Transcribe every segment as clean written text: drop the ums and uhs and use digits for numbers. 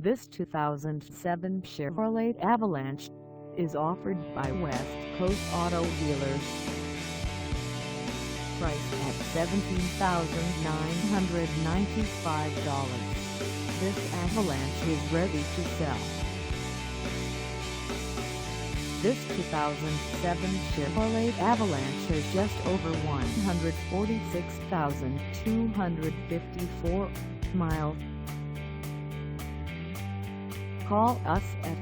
This 2007 Chevrolet Avalanche is offered by West Coast Auto Dealers. Priced at $17,995, this Avalanche is ready to sell. This 2007 Chevrolet Avalanche has just over 146,254 miles. Call us at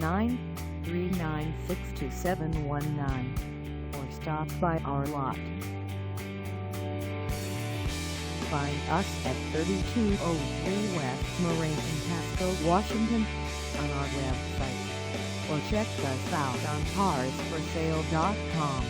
509-396-2719 or stop by our lot. Find us at 3203 West Marie Pasco, Washington on our website, or check us out on carsforsale.com.